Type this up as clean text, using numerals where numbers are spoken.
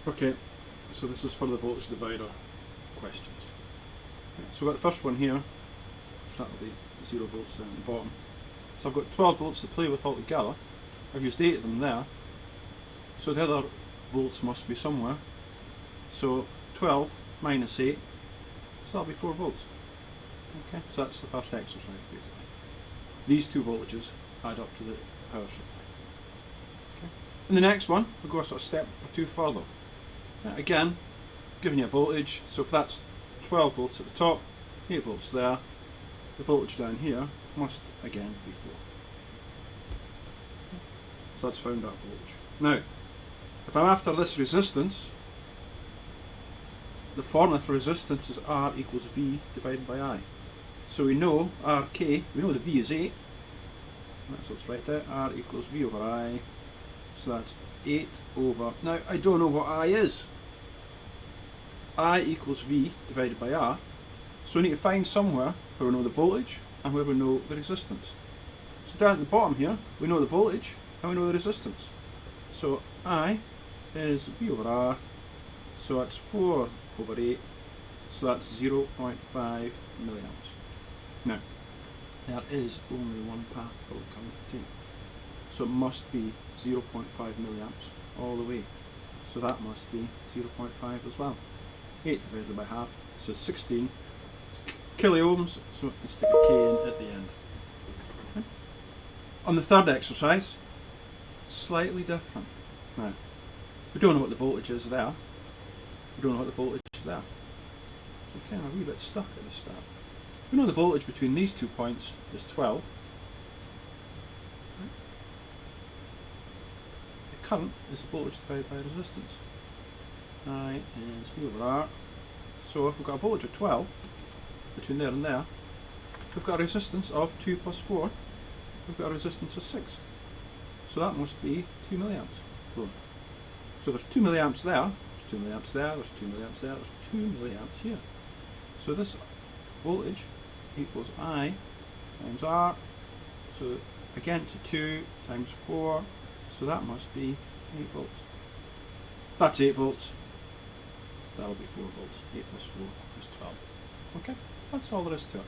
Okay, so this is for the voltage divider questions. Right, so we've got the first one here, so that'll be 0 volts down at the bottom. So I've got 12 volts to play with altogether. I've used 8 of them there, so the other volts must be somewhere. So 12 minus 8, so that'll be 4 volts. Okay, so that's the first exercise basically. These two voltages add up to the power supply. Okay. In the next one, we'll go a sort of step or two further. Again, giving you a voltage, so if that's 12 volts at the top, 8 volts there, the voltage down here must again be 4. So that's found that voltage. Now, if I'm after this resistance, the formula for resistance is R equals V divided by I. So we know RK, we know the V is 8, so let's write that, R equals V over I, so that's 8 over, now I don't know what I is. I equals V divided by R, so we need to find somewhere where we know the voltage and where we know the resistance. So down at the bottom here, we know the voltage and we know the resistance. So I is V over R, so that's 4 over 8, so that's 0.5 milliamps. Now, there is only one path for the current to take, so it must be 0.5 milliamps all the way, so that must be 0.5 as well. 8 divided by half, so 16 kiloohms, so let's stick a K in at the end. Okay. On the third exercise, slightly different. Now, we don't know what the voltage is there, we don't know what the voltage is there, so we're kind of a wee bit stuck at the start. We know the voltage between these 2 points is 12. The current is the voltage divided by resistance. I is V over R. So if we've got a voltage of 12 between there and there, we've got a resistance of 2 plus 4. We've got a resistance of 6. So that must be 2 milliamps flow. So there's 2 milliamps there, there's 2 milliamps there, there's 2 milliamps there, there's 2 milliamps here. So this voltage equals I times R, so again it's a 2 times 4, so that must be 8 volts. That's 8 volts, that'll be 4 volts, 8 plus 4 is 12. Okay, that's all there is to it.